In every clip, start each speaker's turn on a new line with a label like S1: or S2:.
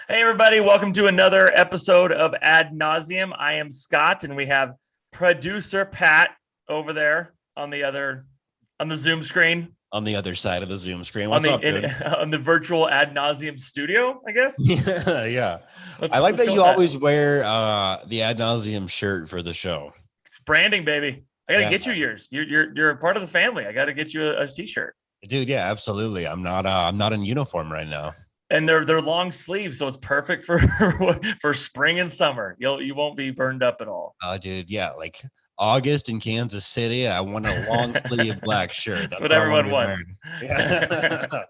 S1: Hey, everybody, welcome to another episode of Ad Nauseam. I am Scott, and we have producer Pat over there on the Zoom screen,
S2: On the other side of the Zoom screen.
S1: on
S2: What's
S1: the
S2: up, dude?
S1: on the virtual Ad Nauseam studio, I guess.
S2: Yeah, yeah. I like
S1: Let's
S2: that
S1: go with
S2: you
S1: that.
S2: always wear the ad nauseum shirt for the show.
S1: It's branding, baby. I got to
S2: Yeah,
S1: get you yours. You're a part of the family. I got to get you a t-shirt.
S2: dude. Yeah, absolutely. I'm not in uniform right now.
S1: And they're long sleeves, so it's perfect for for spring and summer. You won't be burned up at all.
S2: Oh, dude. Yeah, like August in Kansas City. I want a long sleeve black shirt.
S1: That's
S2: That's
S1: what
S2: what I want to
S1: everyone
S2: be
S1: wants.
S2: wearing. Yeah.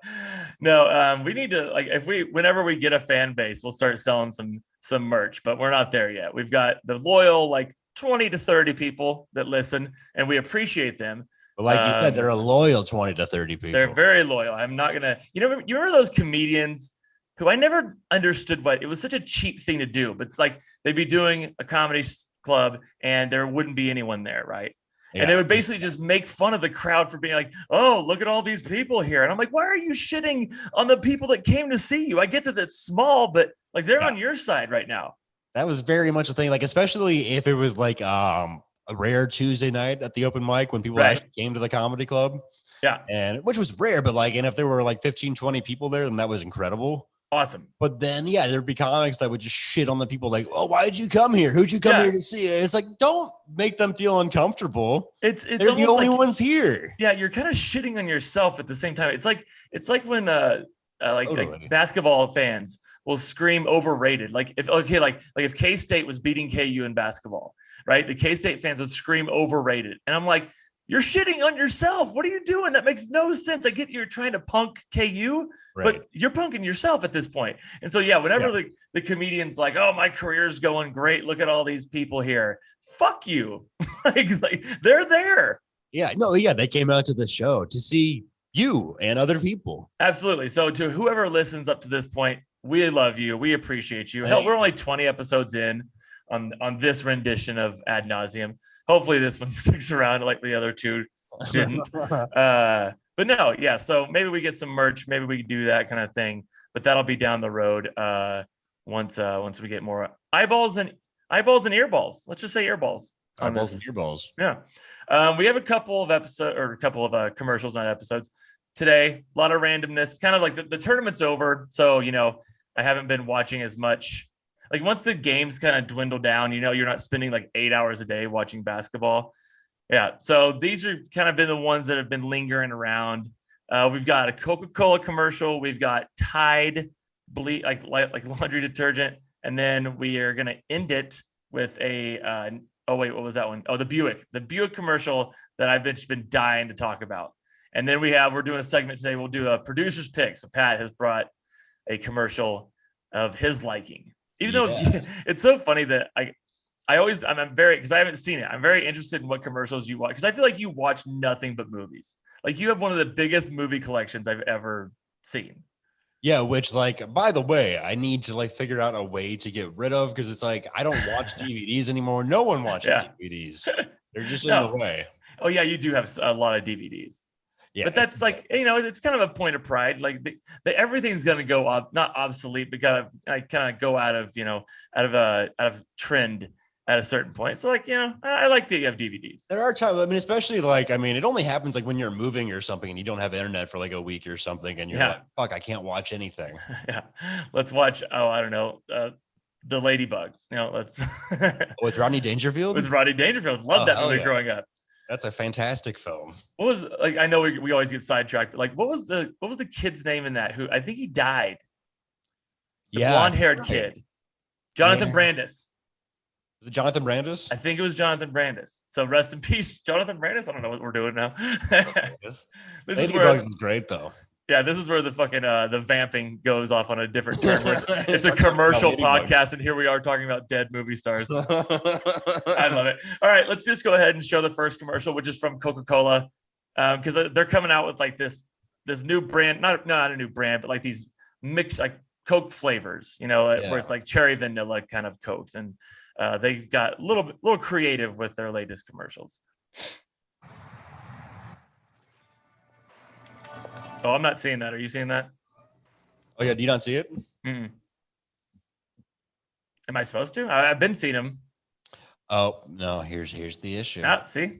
S1: No, we need to like whenever we get a fan base, we'll start selling some merch, but we're not there yet. We've got the loyal like 20 to 30 people that listen, and we appreciate them.
S2: But like you said, they're a loyal 20 to 30
S1: They're
S2: people.
S1: very loyal. I'm not gonna, you remember those comedians who I never understood what it was such a cheap thing to do, but like they'd be doing a comedy club and there wouldn't be anyone there, right? And they
S2: Yeah.
S1: would basically just make fun of the crowd for being like, oh, look at all these people here. And I'm like, why are you shitting on the people that came to see you? I get that it's small, but like they're
S2: Yeah.
S1: on your side right now.
S2: That was very much a thing. Like, especially if it was like a rare Tuesday night at the open mic when people
S1: Right.
S2: actually came to the comedy club.
S1: Yeah.
S2: And which was rare, but like, and if there were like 15, 20 people there, then that was incredible.
S1: Awesome.
S2: But then, yeah, there'd be comics that would just shit on the people like, oh, why did you come here? Who'd you come
S1: Yeah.
S2: here to see? It's like, don't make them feel uncomfortable.
S1: It's
S2: They're the
S1: almost
S2: only
S1: like,
S2: ones here.
S1: yeah, you're kind of shitting on yourself at the same time. It's like when like
S2: Totally.
S1: basketball fans will scream overrated. Like if K-State was beating KU in basketball, right? The K-State fans would scream overrated. And I'm like, you're shitting on yourself. What are you doing? That makes no sense. I get you're trying to punk KU,
S2: Right.
S1: but you're punking yourself at this point. And so yeah, whenever the comedian's like, oh, my career's going great. Look at all these people here. Fuck you. like they're there.
S2: Yeah. No, yeah. They came out to the show to see you and other people.
S1: Absolutely. So to whoever listens up to this point, we love you. We appreciate you. Hell, we're only 20 episodes in on this rendition of Ad Nauseam. Hopefully this one sticks around like the other two didn't. But no, yeah. So maybe we get some merch. Maybe we can do that kind of thing. But that'll be down the road once we get more eyeballs and earballs. Let's just say earballs.
S2: Eyeballs and earballs.
S1: Yeah. We have a couple of commercials, not episodes today. A lot of randomness, kind of like the tournament's over. So, I haven't been watching as much. Like once the games kind of dwindle down, you're not spending like 8 hours a day watching basketball. Yeah. So these are kind of been the ones that have been lingering around. We've got a Coca-Cola commercial. We've got Tide like laundry detergent. And then we are going to end it with a, oh wait, what was that one? Oh, the Buick commercial that I've been dying to talk about. And then we're doing a segment today. We'll do a producer's pick. So Pat has brought a commercial of his liking, even though it's so funny that I'm very, because I haven't seen it. I'm very interested in what commercials you watch, because I feel like you watch nothing but movies. Like you have one of the biggest movie collections I've ever seen.
S2: Yeah, which like, by the way, I need to like figure out a way to get rid of, because it's like I don't watch DVDs anymore. No one watches DVDs. They're just in the way.
S1: Oh yeah, you do have a lot of DVDs. Yeah, but that's like, it's kind of a point of pride. Like everything's going to go up, not obsolete, but kind of go out of trend at a certain point. So like, I like that you have DVDs.
S2: There are times, I mean, especially like, I mean, it only happens like when you're moving or something and you don't have internet for like a week or something. And you're like, fuck, I can't watch anything.
S1: Yeah. Let's watch, I don't know, the Ladybugs. Let's.
S2: With Rodney Dangerfield?
S1: With Rodney Dangerfield. Loved that movie growing up.
S2: That's a fantastic film.
S1: What was, like, I know we always get sidetracked, but like, what was the kid's name in that? Who I think he died. The blonde-haired kid. Jonathan Brandis.
S2: Was it Jonathan Brandis?
S1: I think it was Jonathan Brandis. So rest in peace, Jonathan Brandis. I don't know what we're doing now.
S2: Ladybugs is great though.
S1: Yeah, this is where the fucking the vamping goes off on a different turn. It's a commercial podcast, and here we are talking about dead movie stars. I love it. All right, let's just go ahead and show the first commercial, which is from Coca-Cola, because they're coming out with like this new brand, not a new brand, but like these mixed like Coke flavors, where it's like cherry vanilla kind of Cokes, and they got a little creative with their latest commercials. Oh, I'm not seeing that. Are you seeing that?
S2: Oh yeah, do you not see it?
S1: Mm-mm. Am I supposed to? I've been seeing them.
S2: Oh no, here's the issue.
S1: See,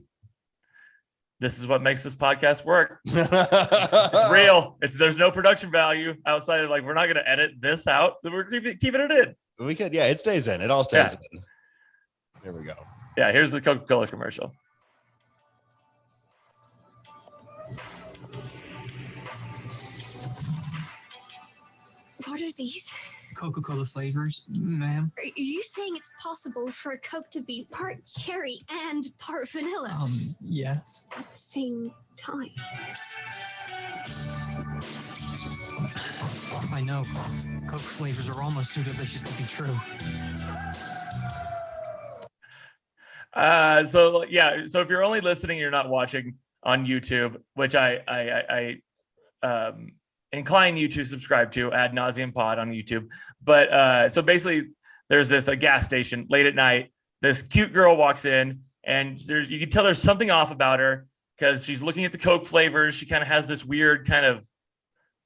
S1: this is what makes this podcast work. It's real. There's no production value outside of like, we're not going to edit this out. We're keeping it in.
S2: We could, yeah, it stays in. It all stays in. There we go.
S1: Yeah, here's the Coca-Cola commercial.
S3: What are these?
S4: Coca-Cola flavors, ma'am.
S3: Are you saying it's possible for a Coke to be part cherry and part vanilla?
S4: Yes.
S3: At the same time.
S4: I know. Coke flavors are almost too delicious to be true.
S1: So if you're only listening, you're not watching on YouTube, which I incline you to subscribe to Ad Nauseam Pod on YouTube. But so basically there's this a gas station late at night. This cute girl walks in and you can tell there's something off about her because she's looking at the Coke flavors. She kind of has this weird kind of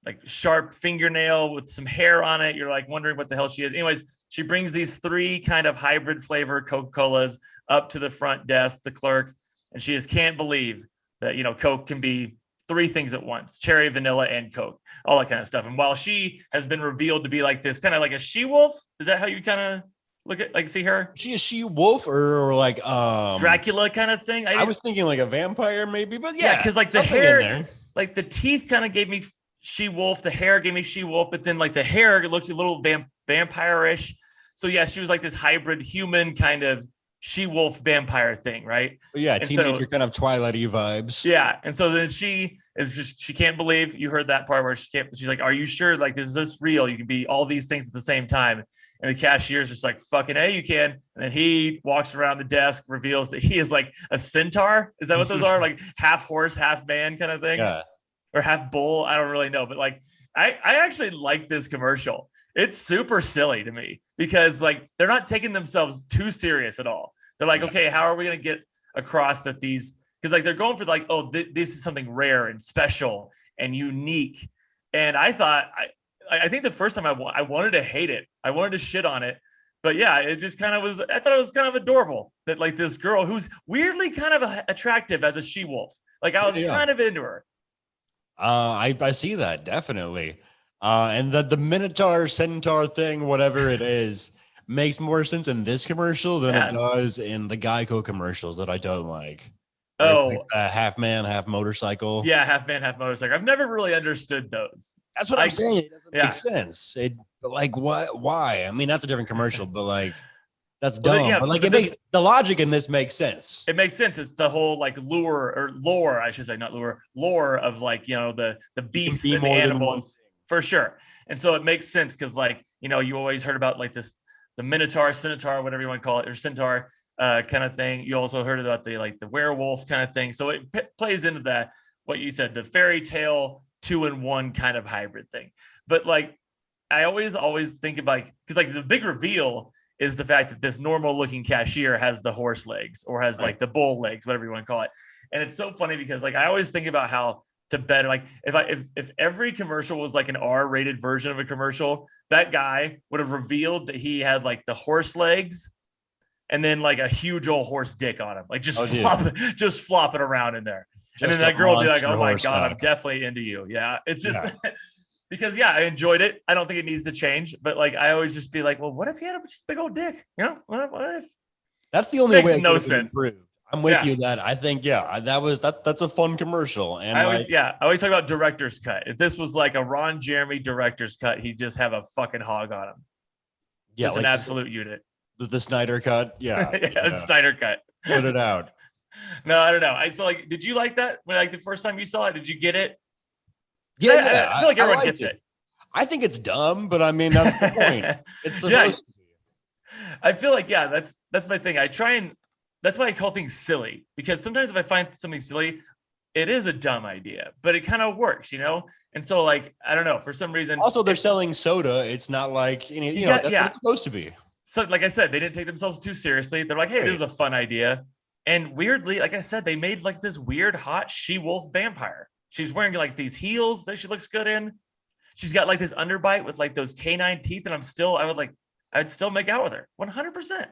S1: like sharp fingernail with some hair on it. You're like wondering what the hell she is. Anyways, she brings these 3 kind of hybrid flavor Coca-Colas up to the front desk, the clerk, and she just can't believe that, Coke can be 3 things at once: cherry, vanilla, and Coke, all that kind of stuff. And while she has been revealed to be like this kind of like a she-wolf, is that how you kind of look at, like, see her?
S2: She a she-wolf or like
S1: Dracula kind of thing?
S2: I was thinking like a vampire maybe, but
S1: yeah, because like the hair, like the teeth kind of gave me she-wolf, the hair gave me she-wolf, but then like the hair looked a little vampire-ish. So yeah, she was like this hybrid human kind of she-wolf vampire thing, right?
S2: Yeah, teenager kind of Twilight-y vibes.
S1: Yeah, and so then she can't believe, you heard that part where she's like, are you sure, like, is this real? You can be all these things at the same time. And the cashier's just like, fucking A, you can. And then he walks around the desk, reveals that he is like a centaur. Is that what those are? Like half horse, half man kind of thing?
S2: Yeah.
S1: Or half bull? I don't really know. But like, I actually like this commercial. It's super silly to me because like they're not taking themselves too serious at all. They're like, okay, how are we going to get across that these, because like they're going for like, oh, this is something rare and special and unique. And I thought, I think the first time I wanted to hate it. I wanted to shit on it. But yeah, it just kind of was, I thought it was kind of adorable that like this girl who's weirdly kind of attractive as a she-wolf. Like I was kind of into her.
S2: I see that, definitely. And the Minotaur, Centaur thing, whatever it is, makes more sense in this commercial than it does in the Geico commercials that I don't like.
S1: Oh,
S2: like half man, half motorcycle.
S1: Yeah, half man, half motorcycle. I've never really understood those.
S2: That's what I'm saying. It doesn't make sense. But like, what? Why? I mean, that's a different commercial, but like, that's dumb. But like, it makes the logic in this makes sense.
S1: It makes sense. It's the whole like lore, I should say, not lore of like, the beasts and animals for sure. And so it makes sense because like, you always heard about like this, the Minotaur, Centaur, whatever you want to call it, or Centaur kind of thing. You also heard about the werewolf kind of thing. So it plays into that, what you said, the fairy tale 2-in-1 kind of hybrid thing. But like, I always think about, because like the big reveal is the fact that this normal looking cashier has the horse legs or has like the bull legs, whatever you want to call it. And it's so funny because like, I always think about how to better, like if every commercial was like an R-rated version of a commercial, that guy would have revealed that he had like the horse legs and then like a huge old horse dick on him, like just flopping around in there. And then that girl would be like, oh my God, I'm definitely into you. Yeah. It's just because I enjoyed it. I don't think it needs to change, but like, I always just be like, well, what if he had a just big old dick? What if?
S2: That's the only way.
S1: Makes no sense.
S2: I'm with you that I think, that's a fun commercial. And I
S1: always talk about director's cut. If this was like a Ron Jeremy director's cut, he'd just have a fucking hog on him. Yeah. It's like an absolute unit.
S2: The Snyder cut. Yeah.
S1: Snyder cut.
S2: Put it out.
S1: No, I don't know. Did you like that when like the first time you saw it? Did you get it?
S2: Yeah.
S1: I feel like everyone gets it.
S2: I think it's dumb, but I mean, that's the point. It's supposed to be.
S1: I feel like, that's my thing. That's why I call things silly, because sometimes if I find something silly, it is a dumb idea, but it kind of works, And so like, I don't know, for some reason.
S2: Also, they're selling soda. It's not like, that's what it's supposed to be.
S1: So like I said, they didn't take themselves too seriously. They're like, hey, this is a fun idea. And weirdly, like I said, they made like this weird hot she-wolf vampire. She's wearing like these heels that she looks good in. She's got like this underbite with like those canine teeth. And I would like, I'd still make out with her 100%.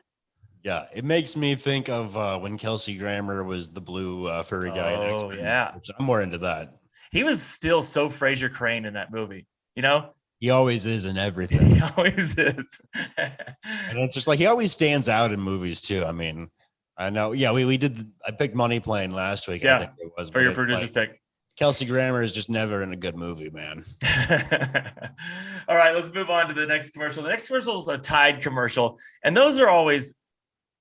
S2: Yeah, it makes me think of when Kelsey Grammer was the blue furry guy. In
S1: Oh,
S2: X-Men.
S1: yeah.
S2: I'm more into that.
S1: He was still so Fraser Crane in that movie, you know?
S2: He always is in everything.
S1: He always is.
S2: And it's just like he always stands out in movies too. I mean, I know. Yeah, we did. I picked Money Plane last week.
S1: Yeah,
S2: I think it was
S1: for your
S2: but it's
S1: producer's
S2: like,
S1: pick.
S2: Kelsey Grammer is just never in a good movie, man.
S1: All right, let's move on to the next commercial. The next commercial is a Tide commercial, and those are always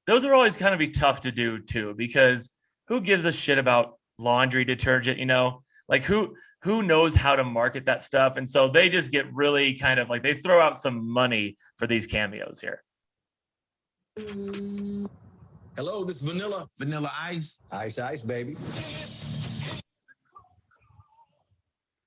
S1: kind of be tough to do too, because who gives a shit about laundry detergent? You know, like who knows how to market that stuff? And so they just get really kind of like they throw out some money for these cameos here.
S5: Hello, this is Vanilla. Vanilla Ice. Ice, ice, baby.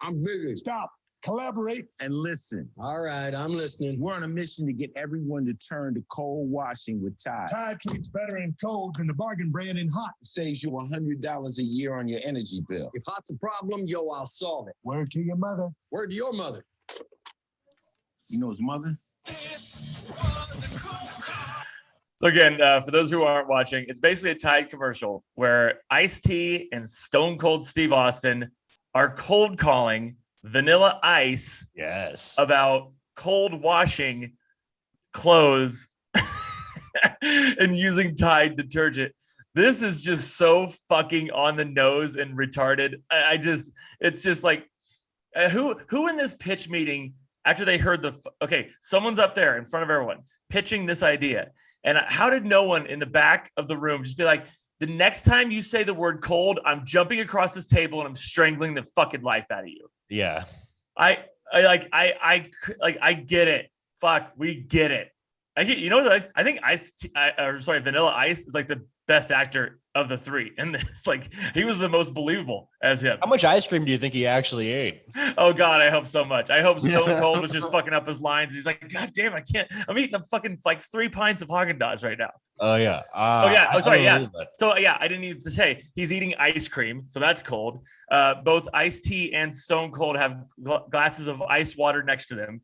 S5: I'm bigger.
S6: Stop, collaborate,
S5: And listen.
S6: All right, I'm listening.
S5: We're on a mission to get everyone to turn to cold washing with Tide.
S6: Tide keeps better in cold than the bargain brand in hot.
S5: It saves you $100 a year on your energy bill.
S6: If hot's a problem, yo, I'll solve it. Word to your mother. Word to your mother.
S5: You know his mother?
S1: So again, for those who aren't watching, it's basically a Tide commercial where Ice-T and Stone Cold Steve Austin are cold calling Vanilla Ice
S2: Yes.
S1: about cold washing clothes and using Tide detergent. This is just so fucking on the nose and retarded. It's just like, who in this pitch meeting after they heard someone's up there in front of everyone pitching this idea. And how did no one in the back of the room just be like, the next time you say the word cold, I'm jumping across this table and I'm strangling the fucking life out of you.
S2: Yeah.
S1: I get it. Fuck, we get it. I think Vanilla Ice is like the best actor of the three. And it's like, he was the most believable as him.
S2: How much ice cream do you think he actually ate?
S1: Oh God, I hope so much. I hope Stone Cold was just fucking up his lines. He's like, God damn, I can't. I'm eating a fucking like 3 pints of Haagen-Dazs right now.
S2: Oh yeah.
S1: So yeah, I didn't need to say he's eating ice cream, so that's cold. Both Ice-T and Stone Cold have glasses of ice water next to them.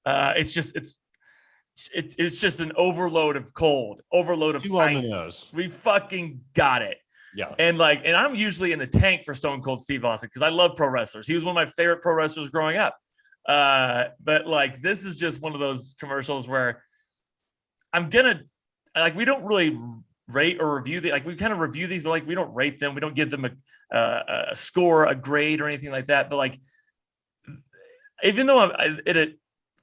S1: It's just an overload of cold, overload of
S2: Too on the
S1: ice.
S2: nose.
S1: We fucking got it.
S2: Yeah.
S1: And I'm usually in the tank for Stone Cold Steve Austin because I love pro wrestlers. He was one of my favorite pro wrestlers growing up. But like, this is just one of those commercials where we don't really rate or review we kind of review these, but like, we don't rate them. We don't give them a score, a grade or anything like that. But like, even though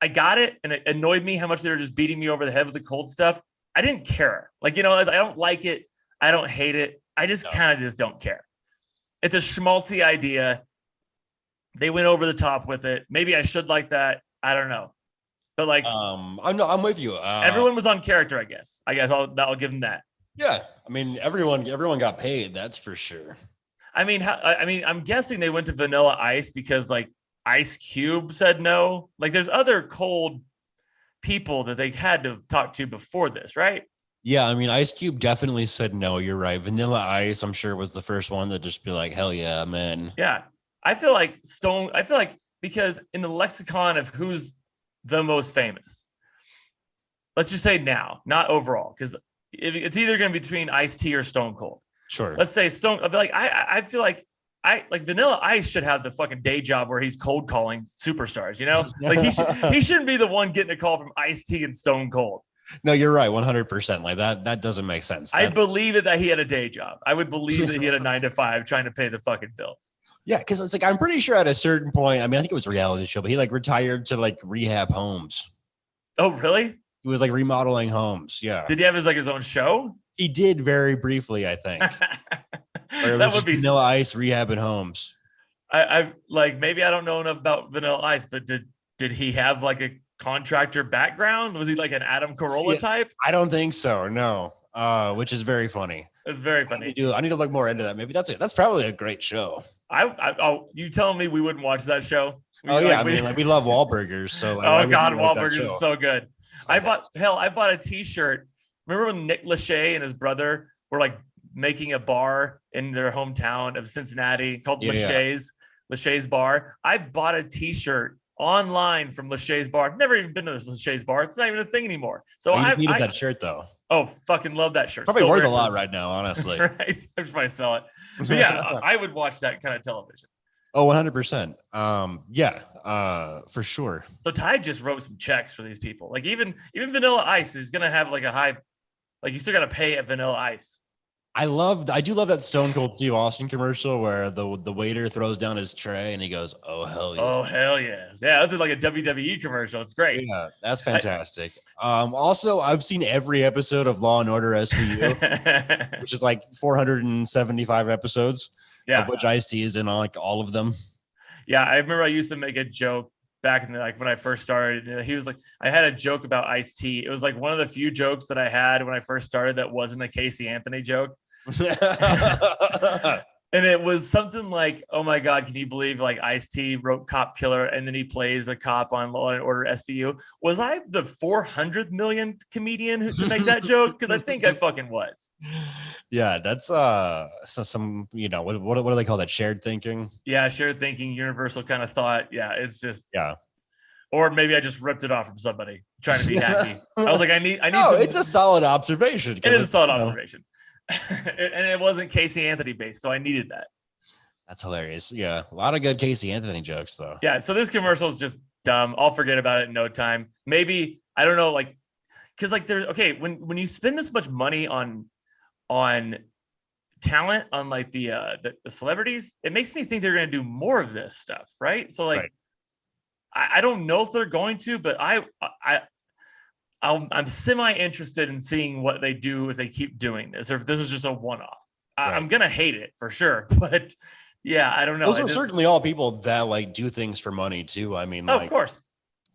S1: I got it and it annoyed me how much they were just beating me over the head with the cold stuff, I didn't care. Like, I don't like it. I don't hate it. I just kind of just don't care. It's a schmaltzy idea. They went over the top with it. Maybe I should like that. I don't know. But like,
S2: I'm with you.
S1: everyone was on character, I guess. I'll give them that.
S2: Yeah. I mean, everyone got paid. That's for sure.
S1: I'm guessing they went to Vanilla Ice because like Ice Cube said no. Like, there's other cold people that they had to talk to before this, right?
S2: Yeah, I mean, Ice Cube definitely said no. You're right. Vanilla Ice, I'm sure, was the first one to just be like, hell yeah, man.
S1: Yeah. I feel like because in the lexicon of who's the most famous, let's just say now, not overall, because it's either going to be between Ice-T or Stone Cold.
S2: Sure.
S1: Let's say Stone. I'll be like, I feel like Vanilla Ice should have the fucking day job where he's cold calling superstars. Like he shouldn't be the one getting a call from Ice-T and Stone Cold.
S2: No, you're right, 100%. Like that doesn't make sense.
S1: I believe it that he had a day job. I would believe that he had a 9 to 5 trying to pay the fucking bills.
S2: Yeah, because it's like, I'm pretty sure at a certain point, I mean, I think it was a reality show, but he like retired to like rehab homes.
S1: Oh, really?
S2: He was like remodeling homes. Yeah.
S1: Did he have his own show?
S2: He did very briefly, I think.
S1: That would be
S2: Vanilla Ice rehabbing homes.
S1: I like, maybe I don't know enough about Vanilla Ice, but did he have like a contractor background? Was he like an Adam Carolla type?
S2: I don't think so. No. Which is very funny.
S1: It's very funny.
S2: I need to look more into that. Maybe that's it. That's probably a great show.
S1: You telling me we wouldn't watch that show?
S2: We love Wahlburgers. So
S1: oh God, Wahlburgers is so good. I bought a T-shirt. Remember when Nick Lachey and his brother were like making a bar in their hometown of Cincinnati called Lachey's Bar? I bought a T-shirt online from Lachey's Bar. I've never even been to this Lachey's Bar. It's not even a thing anymore. So
S2: You
S1: I
S2: needed that shirt though.
S1: oh, fucking love that shirt.
S2: Probably
S1: Still
S2: worth
S1: wear
S2: a
S1: it to
S2: lot
S1: this-
S2: right now, honestly.
S1: right? I should probably sell it. But yeah, I would watch that kind of television.
S2: Oh, 100%. For sure.
S1: So Ty just wrote some checks for these people. Like even Vanilla Ice is gonna have like a high, like you still gotta pay at Vanilla Ice.
S2: I do love that Stone Cold Steve Austin commercial where the waiter throws down his tray and he goes, "Oh hell yeah."
S1: Oh hell yes. Yeah, that's like a WWE commercial. It's great.
S2: Yeah, that's fantastic. Also, I've seen every episode of Law and Order SVU, which is like 475 episodes,
S1: Yeah.
S2: of which Ice-T is in like all of them.
S1: Yeah, I remember I used to make a joke back in the, like when I first started. He was like, I had a joke about Ice-T. It was like one of the few jokes that I had when I first started that wasn't a Casey Anthony joke. And it was something like, oh my God, can you believe like Ice-T wrote Cop Killer and then he plays a cop on Law and Order SVU? Was I the 400th millionth comedian to make that joke? Because I think I fucking was.
S2: Yeah, that's some what do they call that? Shared thinking.
S1: Yeah, shared thinking, universal kind of thought. Yeah, it's just
S2: Yeah.
S1: Or maybe I just ripped it off from somebody trying to be happy. I was like, I need.
S2: No,
S1: some,
S2: it's a solid observation.
S1: it is a solid observation. And it wasn't Casey Anthony based, so I needed that.
S2: That's hilarious. Yeah, a lot of good Casey Anthony jokes though.
S1: Yeah, so this commercial is just dumb. I'll forget about it in no time. Maybe I don't know, like, because like there's when you spend this much money on talent, on like the celebrities, it makes me think they're going to do more of this stuff, right? So like, right. I don't know if they're going to, but I'm semi interested in seeing what they do if they keep doing this, or if this is just a one-off. Right. I'm gonna hate it for sure, but yeah, I don't know.
S2: Those are certainly all people that like do things for money too. I mean,
S1: of course,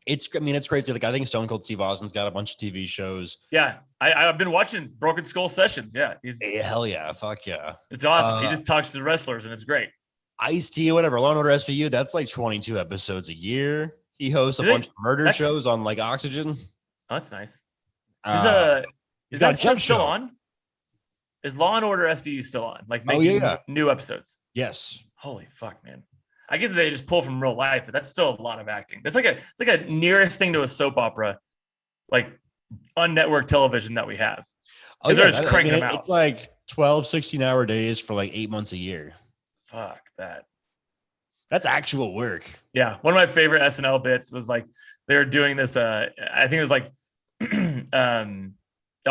S2: it's crazy. Like I think Stone Cold Steve Austin's got a bunch of TV shows.
S1: Yeah, I've been watching Broken Skull Sessions. Yeah,
S2: hell yeah, fuck yeah,
S1: it's awesome. He just talks to the wrestlers and it's great.
S2: Ice-T, whatever, Law and Order SVU. That's like 22 episodes a year. He hosts a bunch of murder shows on like Oxygen.
S1: Oh, that's nice.
S2: Is that
S1: show still on? Is Law and Order SVU still on? Like making new episodes?
S2: Yes.
S1: Holy fuck, man! I get that they just pull from real life, but that's still a lot of acting. It's like a nearest thing to a soap opera, like on network television that we have. Because they're just cranking them out.
S2: It's like 12, 16-hour days for like 8 months a year.
S1: Fuck that.
S2: That's actual work.
S1: Yeah, one of my favorite SNL bits was like they were doing this. I think it was like.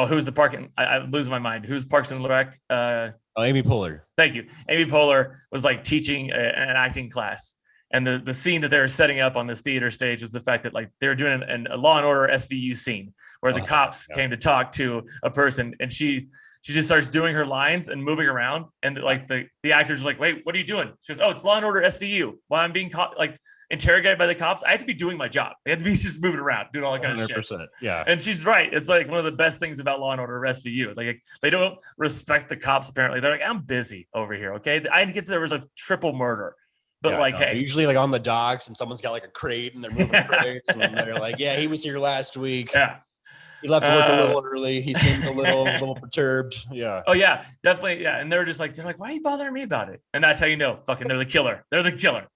S1: Who's the parking? I'm losing my mind. Who's Parks and Rec?
S2: Amy Poehler.
S1: Thank you. Amy Poehler was like teaching an acting class, and the scene that they were setting up on this theater stage was the fact that like they were doing a Law and Order SVU scene where the cops came to talk to a person, and she just starts doing her lines and moving around, and like the actors are like, "Wait, what are you doing?" She goes, "Oh, it's Law and Order SVU. While I'm being caught, like." Interrogated by the cops, I have to be doing my job. I have to be just moving around, doing all that kind of shit.
S2: Yeah.
S1: And she's right. It's like one of the best things about Law and Order SVU. Like they don't respect the cops. Apparently, they're like, I'm busy over here. Okay, I get there was a triple murder, but hey,
S2: usually like on the docks, and someone's got like a crate, and they're moving crates, and they're like, yeah, he was here last week.
S1: Yeah.
S2: He left work a little early. He seemed a little perturbed. Yeah.
S1: Oh yeah, definitely. Yeah, and they're like, why are you bothering me about it? And that's how you know, fucking, they're the killer. They're the killer.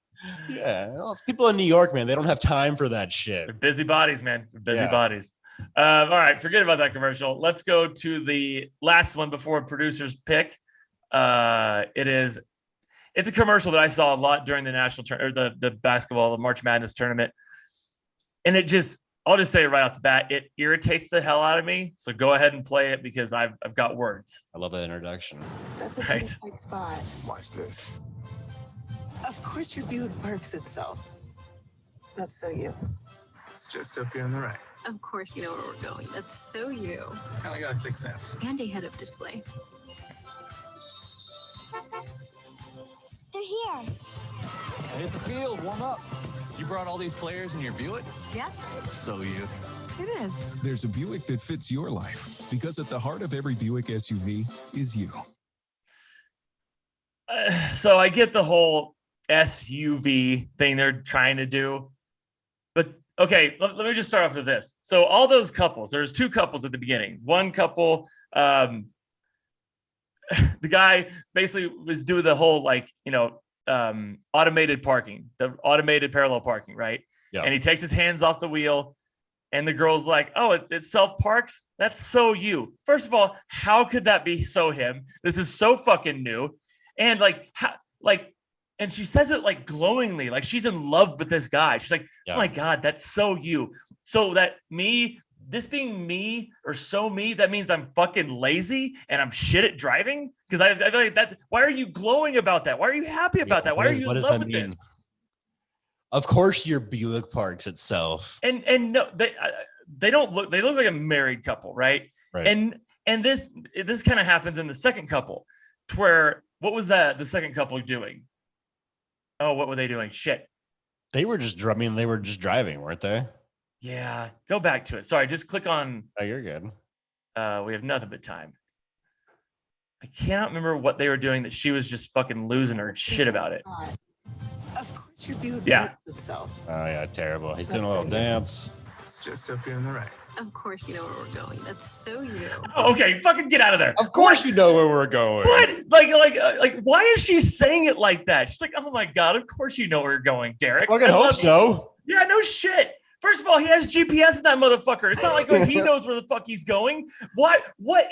S2: Yeah, well, it's people in New York, man. They don't have time for that shit.
S1: They're busy bodies, man. They're busy bodies. All right, forget about that commercial. Let's go to the last one before producers pick. It's a commercial that I saw a lot during the national the basketball, the March Madness tournament, and I'll just say it right off the bat, it irritates the hell out of me. So go ahead and play it because I've got words.
S2: I love that introduction.
S7: That's a pretty tight spot.
S6: Watch this.
S7: Of course your Buick parks itself. That's so you.
S4: It's just up here on the right.
S3: Of course you know where we're going. That's so you.
S4: Kind of got a sixth sense.
S3: And a head-up display.
S8: They're here.
S4: Hit the field, warm up. You brought all these players in your Buick?
S3: Yeah.
S4: So you.
S3: It is.
S9: There's a Buick that fits your life because at the heart of every Buick SUV is you.
S1: So I get the whole SUV thing they're trying to do. But okay, let me just start off with this. So all those couples, there's two couples at the beginning. One couple, the guy basically was doing the whole automated parking, the automated parallel parking, right?
S2: Yeah.
S1: And he takes his hands off the wheel. And the girl's like, oh, it self-parks? That's so you. First of all, how could that be so him? This is so fucking new. And and she says it like glowingly, like she's in love with this guy. She's like, oh my God, that's so you. So this being me or so me, that means I'm fucking lazy and I'm shit at driving? Because I feel like that. Why are you glowing about that? Why are you happy about that? Why are you in love with this?
S2: Of course, your Buick parks itself.
S1: And no, they don't look. They look like a married couple, right?
S2: Right.
S1: And this kind of happens in the second couple, to where what was the second couple doing? Oh, what were they doing? Shit.
S2: They were just drumming. They were just driving, weren't they?
S1: Yeah. Go back to it. Sorry, just click on.
S2: Oh, you're good.
S1: We have nothing but time. I cannot remember what they were doing that she was just fucking losing her shit about it.
S7: Of course, your Buick
S1: Yeah.
S7: parks itself.
S2: Oh yeah, terrible. He's doing a little dance.
S4: It's just up here on the right.
S3: Of course you know where we're going. That's so you.
S1: Oh, okay, fucking get out of there.
S2: Of course, you know where we're going.
S1: What? Like, why is she saying it like that? She's like, oh my God, of course you know where you're going, Derek.
S2: I hope so.
S1: Yeah, no shit. First of all, he has GPS in that motherfucker. It's not like he knows where the fuck he's going. What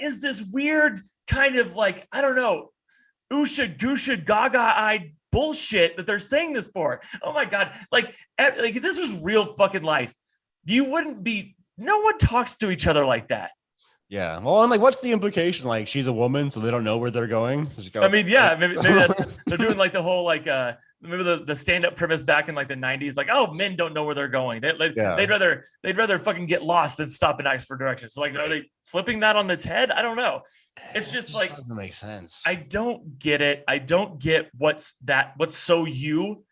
S1: is this weird kind of like, I don't know, Usha Gusha Gaga-eyed bullshit that they're saying this for? Oh my God. Like if this was real fucking life, no one talks to each other like that.
S2: Yeah. Well, and like, what's the implication? Like, she's a woman, so they don't know where they're going.
S1: I mean, yeah, maybe that's they're doing like the whole like maybe the stand-up premise back in like the 90s, like, oh, men don't know where they're going. They'd rather fucking get lost than stop and ask for directions. So like, are they flipping that on its head? I don't know. It's just like,
S2: doesn't make sense.
S1: I don't get it. I don't get what's so you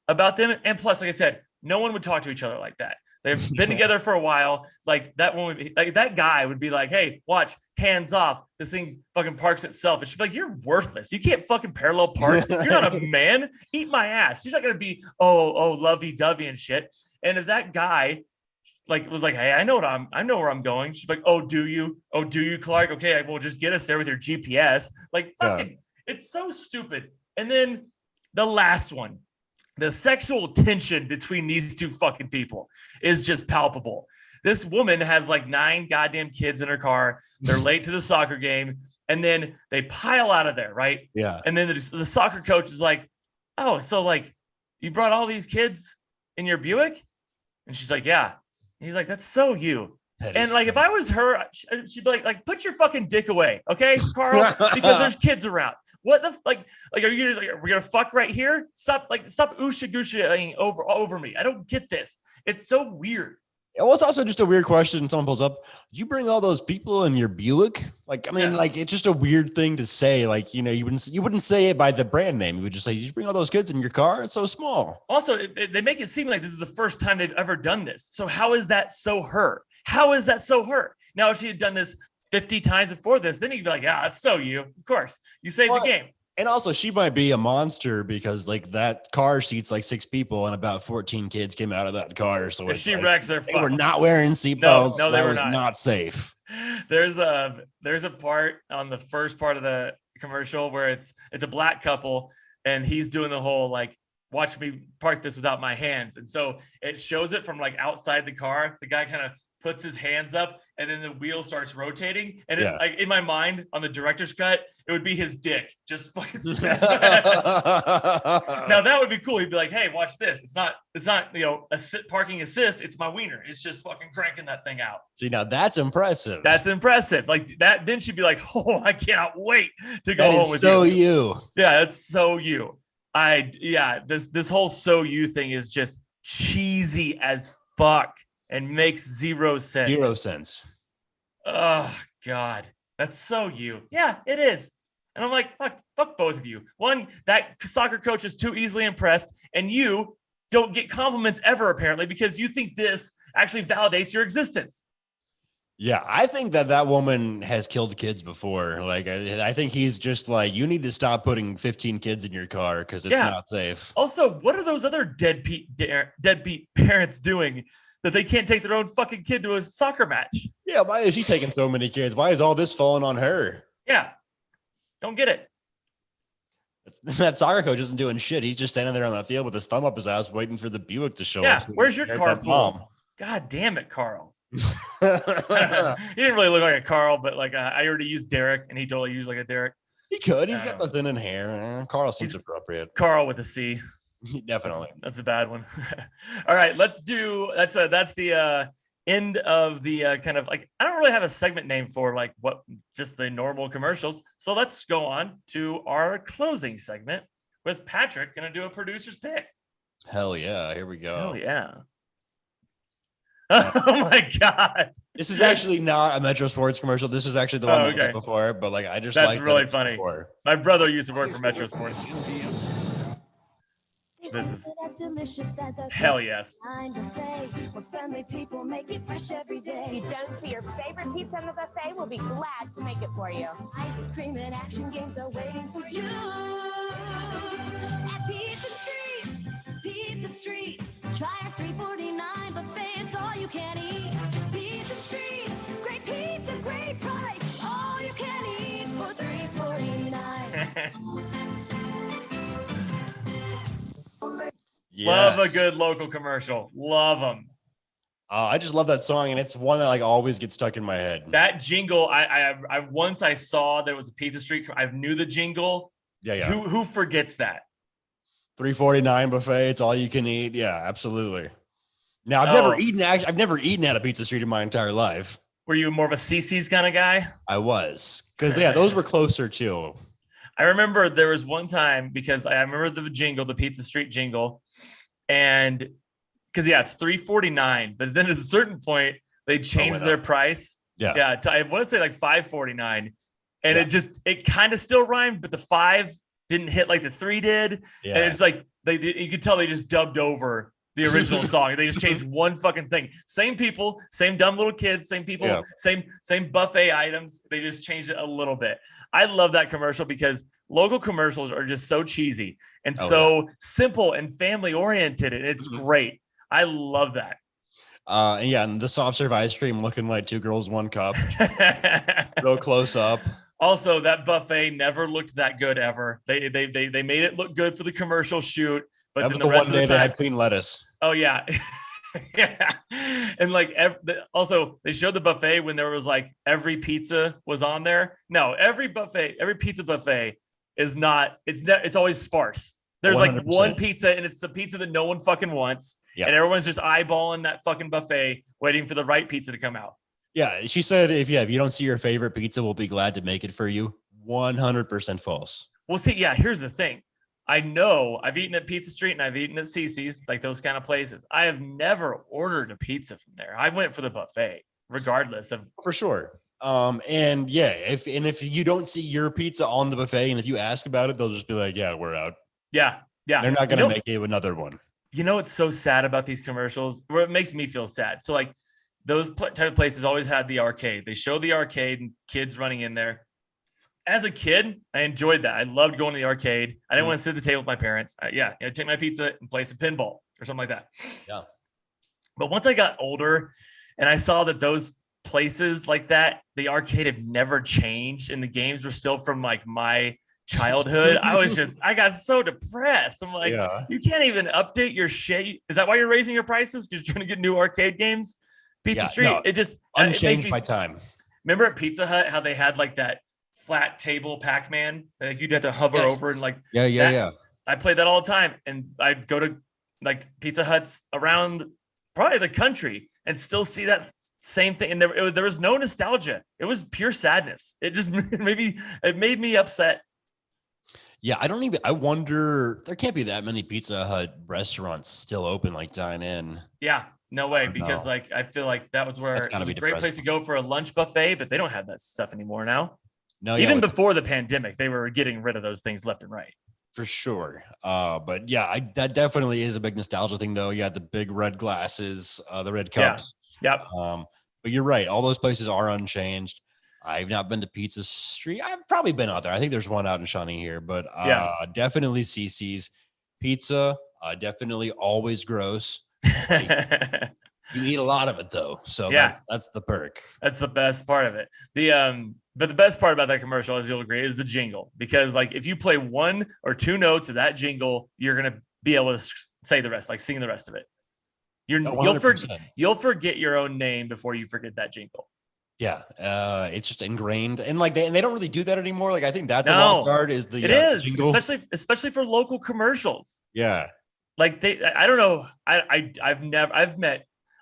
S1: about them. And plus, like I said, no one would talk to each other like that. They've been together for a while. Like that one would be like, that guy would be like, hey, watch, hands off. This thing fucking parks itself. And she'd be like, you're worthless. You can't fucking parallel park. You're not a man. Eat my ass. She's not going to be, oh, lovey-dovey and shit. And if that guy like was like, hey, I know where I'm going. She's like, oh, do you, Clark? Okay, well, just get us there with your GPS. Like, fucking, It's so stupid. And then the last one, the sexual tension between these two fucking people is just palpable. This woman has like 9 goddamn kids in her car. They're late to the soccer game. And then they pile out of there, right?
S2: Yeah. And
S1: then the soccer coach is like, oh, so like you brought all these kids in your Buick? And she's like, yeah. And he's like, that's so you. And like, if I was her, she'd be like, put your fucking dick away. Okay, Carl, because there's kids around. What the like are you gonna we're gonna fuck right here? Stop oosha gusha over me. I don't get this. It's so weird.
S2: Well, it's also just a weird question. Someone pulls up, did you bring all those people in your Buick? Like, I mean, like, it's just a weird thing to say. Like, you know, you wouldn't say it by the brand name. You would just say, did you bring all those kids in your car? It's so small.
S1: Also, they make it seem like this is the first time they've ever done this. So how is that so her? How is that so her? Now, if she had done this 50 times before this, then you'd be like, yeah, it's so you. Of course, you saved the game.
S2: And also, she might be a monster because like that car seats like 6 people and about 14 kids came out of that car. So
S1: if she wrecks, they
S2: were not wearing seatbelts.
S1: No,
S2: they were not safe.
S1: There's a part on the first part of the commercial where it's a black couple and he's doing the whole like, watch me park this without my hands. And so it shows it from like outside the car. The guy kind of puts his hands up and then the wheel starts rotating. And it, like in my mind on the director's cut, it would be his dick just fucking spinning. Now that would be cool. He'd be like, hey, watch this. It's not, you know, parking assist. It's my wiener. It's just fucking cranking that thing out.
S2: See, now that's impressive.
S1: That's impressive. Like that. Then she'd be like, oh, I cannot wait to go home with
S2: you.
S1: Yeah, it's so you. This whole so you thing is just cheesy as fuck. And makes zero sense.
S2: 0 cents.
S1: Oh God, that's so you. Yeah, it is. And I'm like, fuck both of you. One, that soccer coach is too easily impressed, and you don't get compliments ever apparently because you think this actually validates your existence.
S2: Yeah, I think that woman has killed kids before. Like, I think he's just like, you need to stop putting 15 kids in your car because it's not safe.
S1: Also, what are those other deadbeat parents doing that they can't take their own fucking kid to a soccer match?
S2: Yeah, why is she taking so many kids? Why is all this falling on her?
S1: Yeah, don't get it.
S2: That soccer coach isn't doing shit. He's just standing there on the field with his thumb up his ass, waiting for the Buick to show up.
S1: Yeah, where's your carpool? God damn it, Carl. He didn't really look like a Carl, but like I already used Derek, and he totally used like a Derek.
S2: He could. He's got nothing in hair. Carl seems appropriate.
S1: Carl with a C.
S2: Definitely.
S1: That's the bad one. All right, let's do. That's the end of the kind of like, I don't really have a segment name for like what just the normal commercials. So let's go on to our closing segment with Patrick going to do a producer's pick.
S2: Hell yeah. Here we go.
S1: Hell yeah. Oh my God.
S2: This is actually not a Metro Sports commercial. This is actually the one I did before, but like I just
S1: that's really funny. Before. My brother used to work for Metro Sports. This is hell yes.
S8: Friendly people make it fresh every day.
S10: You don't see your favorite pizza on the buffet, we'll be glad to make it for you.
S8: Ice cream and action games are waiting for you. At Pizza Street, try our $3.49 buffet. It's all you can eat. Pizza Street, great pizza, great price. All you can eat for $3.49.
S2: Yeah.
S1: Love a good local commercial. Love them.
S2: I just love that song, and it's one that like always gets stuck in my head.
S1: That jingle, I once I saw that it was a Pizza Street. I knew the jingle.
S2: Yeah.
S1: Who forgets that?
S2: $3.49 buffet. It's all you can eat. Yeah, absolutely. Now I've never eaten at a Pizza Street in my entire life.
S1: Were you more of a CC's kind of guy?
S2: I was, because those were closer too.
S1: I remember there was one time because I remember the jingle, the Pizza Street jingle. And because it's $3.49, but then at a certain point they changed their price. I want to say like $5.49, and it kind of still rhymed, but the 5 didn't hit like the 3 did. Yeah. And it's like you could tell they just dubbed over the original song. They just changed one fucking thing. Same people, same dumb little kids, same people, same buffet items. They just changed it a little bit. I love that commercial because local commercials are just so cheesy and simple and family oriented, and it's great. I love that.
S2: And the soft serve ice cream looking like 2 girls, 1 cup. Real close up.
S1: Also, that buffet never looked that good ever. They made it look good for the commercial shoot, but
S2: that was the one day they had clean lettuce.
S1: Oh yeah. Yeah. And like also they showed the buffet when there was like every pizza was on there. No, every pizza buffet is not, it's always sparse. There's 100%. Like one pizza, and it's the pizza that no one fucking wants. Yep. And everyone's just eyeballing that fucking buffet, waiting for the right pizza to come out.
S2: Yeah. She said, if you don't see your favorite pizza, we'll be glad to make it for you. 100% false.
S1: Well, see, here's the thing. I know I've eaten at Pizza Street and I've eaten at CC's, like those kind of places. I have never ordered a pizza from there. I went for the buffet, regardless of.
S2: For sure. If you don't see your pizza on the buffet, and if you ask about it, they'll just be like, "Yeah, we're out."
S1: Yeah.
S2: They're not gonna make you another one.
S1: You know what's so sad about these commercials? Where it makes me feel sad. So like those type of places always had the arcade. They show the arcade and kids running in there. As a kid, I enjoyed that. I loved going to the arcade. I didn't want to sit at the table with my parents. Take my pizza and play some pinball or something like that.
S2: Yeah.
S1: But once I got older and I saw that those places like that, the arcade had never changed and the games were still from like my childhood, I got so depressed. I'm like, You can't even update your shit. Is that why you're raising your prices? Because you're trying to get new arcade games? Pizza Street, no, it just
S2: unchanged by time.
S1: Remember at Pizza Hut how they had like that flat table Pac-Man, like you'd have to hover over and like I played that all the time, and I'd go to like Pizza Huts around probably the country and still see that same thing, and there was no nostalgia. It was pure sadness. It just it made me upset.
S2: I wonder, there can't be that many Pizza Hut restaurants still open, like dine in.
S1: No way, because like I feel like that was where it was a great place to go for a lunch buffet, but they don't have that stuff anymore now. No, even before the pandemic, they were getting rid of those things left and right.
S2: For sure. That definitely is a big nostalgia thing, though. The big red glasses, the red cups.
S1: Yep.
S2: But you're right. All those places are unchanged. I've not been to Pizza Street. I've probably been out there. I think there's one out in Shawnee here, but definitely CC's pizza. Definitely always gross. You eat a lot of it though, so that's the perk.
S1: That's the best part of it. But the best part about that commercial, as you'll agree, is the jingle. Because like if you play 1 or 2 notes of that jingle, you're gonna be able to say the rest, like sing the rest of it. You'll forget your own name before you forget that jingle.
S2: Yeah, it's just ingrained, and like they don't really do that anymore. Like I think that's a lost art. Is the
S1: it is
S2: jingle.
S1: especially for local commercials.
S2: Yeah,
S1: like I don't know.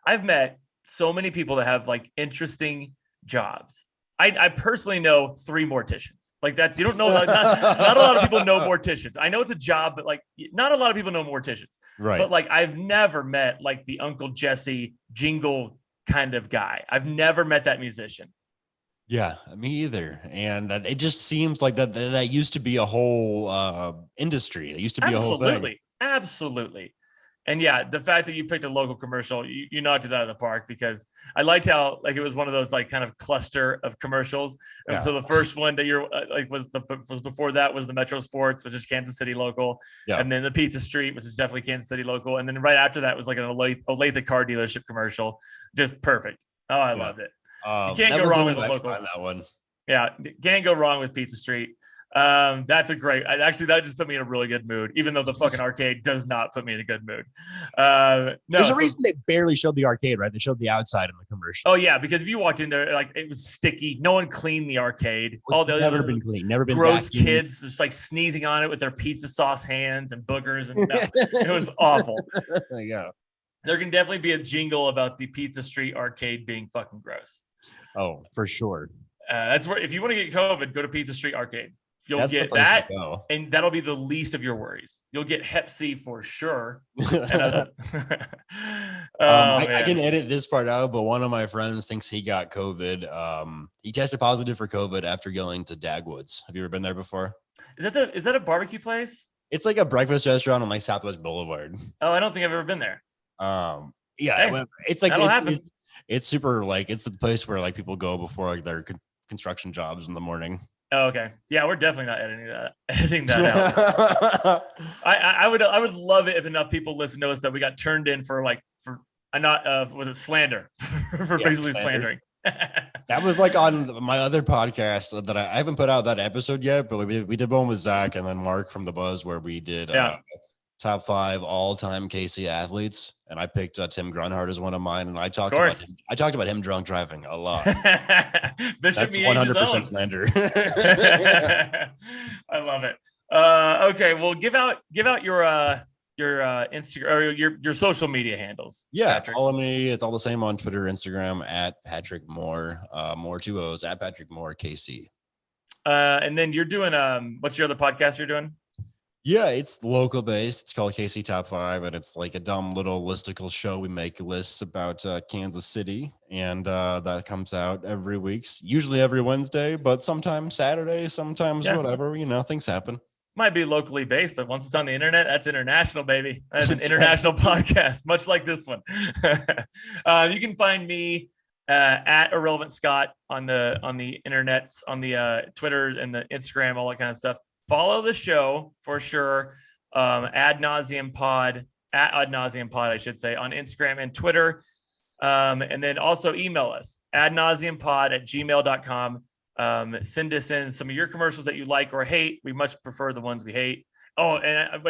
S1: I've met so many people that have like interesting jobs. I personally know 3 morticians. Like that's, you don't know, not a lot of people know morticians. I know it's a job, but like not a lot of people know morticians.
S2: Right.
S1: But like I've never met like the Uncle Jesse jingle kind of guy. I've never met that musician.
S2: Yeah, me either. And it just seems like that used to be a whole industry. It used to be a whole thing.
S1: Absolutely. And yeah, the fact that you picked a local commercial, you knocked it out of the park, because I liked how like it was one of those like kind of cluster of commercials. And so the first one that you're like was before that was the Metro Sports, which is Kansas City local, and then the Pizza Street, which is definitely Kansas City local, and then right after that was like an Olathe car dealership commercial. Just perfect. Oh, I loved it. You can't go wrong with a local.
S2: That one.
S1: Yeah, can't go wrong with Pizza Street. That's a great, actually that just put me in a really good mood, even though the fucking arcade does not put me in a good mood.
S11: There's a reason they barely showed the arcade, right? They showed the outside in the commercial.
S1: Oh yeah, because if you walked in there, like it was sticky. No one cleaned the arcade. All the
S11: never been clean, never been
S1: gross
S11: vacuumed.
S1: kids just like sneezing on it with their pizza sauce hands and boogers, and it was awful.
S11: Yeah,
S1: there can definitely be a jingle about the Pizza Street arcade being fucking gross.
S11: Oh, for sure.
S1: That's where, if you want to get COVID, go to Pizza Street arcade. You'll get
S2: place
S1: that,
S2: to go.
S1: and that'll be the least of your worries. You'll get Hep C for sure.
S2: I can edit this part out, but one of my friends thinks he got COVID. He tested positive for COVID after going to Dagwoods. Have you ever been there before?
S1: Is that a barbecue place?
S2: It's like a breakfast restaurant on like Southwest Boulevard.
S1: Oh, I don't think I've ever been there.
S2: Yeah,
S1: Hey,
S2: it's like
S1: that'll happen.
S2: It's super like it's the place where like people go before like their construction jobs in the morning.
S1: Oh, okay. Yeah, we're definitely not editing that out. I would love it if enough people listen to us that we got turned in for was it slander for basically slandering.
S2: That was like on my other podcast that I haven't put out that episode yet, but we did one with Zach and then Mark from The Buzz where we did top 5 all-time KC athletes, and I picked Tim Grunhard as one of mine, and I talked about him drunk driving a lot.
S1: Bishop
S2: That's 100% slander.
S1: I love it. Okay, well, give out your Instagram or your social media handles.
S2: Yeah,
S1: Patrick.
S2: follow me. It's all the same on Twitter, Instagram at Patrick Moore, more 2 O's at Patrick Moore KC.
S1: And then you're doing what's your other podcast you're doing?
S2: Yeah, it's local based. It's called KC Top 5, and it's like a dumb little listicle show. We make lists about Kansas City, and that comes out every week, usually every Wednesday, but sometimes Saturday, sometimes whatever. Things happen.
S1: Might be locally based, but once it's on the internet, that's international, baby. That's an international podcast, much like this one. You can find me at Irrelevant Scott on the internets, on the Twitter and the Instagram, all that kind of stuff. Follow the show for sure. Ad nauseam pod, at Ad nauseam pod, I should say, on Instagram and Twitter. And then also email us, adnauseampod@gmail.com. Send us in some of your commercials that you like or hate. We much prefer the ones we hate. Oh, and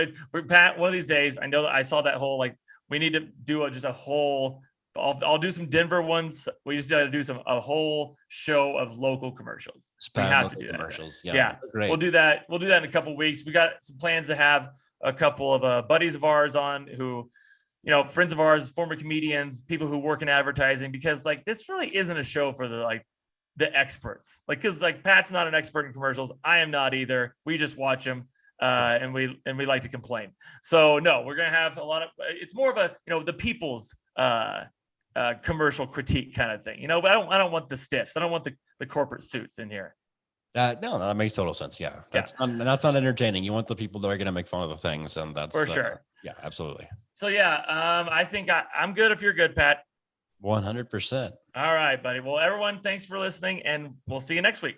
S1: Pat, one of these days, I know that I saw that whole, like, we need to do just a whole, I'll do some Denver ones. We just got to do a whole show of local commercials. We have to do that.
S2: Commercials.
S1: Yeah.
S2: Great.
S1: We'll do that. We'll do that in a couple of weeks. We got some plans to have a couple of buddies of ours on who, friends of ours, former comedians, people who work in advertising, because like this really isn't a show for the experts. Like, because like Pat's not an expert in commercials. I am not either. We just watch them. And we like to complain. So no, we're gonna have a lot of. It's more of a the people's commercial critique kind of thing, but I don't want the stiffs. I don't want the corporate suits in here.
S2: No, that makes total sense. Yeah, that's not entertaining. You want the people that are going to make fun of the things, and that's
S1: for sure.
S2: Yeah, absolutely.
S1: So yeah, I think I'm good if you're good, Pat.
S2: 100%.
S1: All right, buddy. Well, everyone, thanks for listening, and we'll see you next week.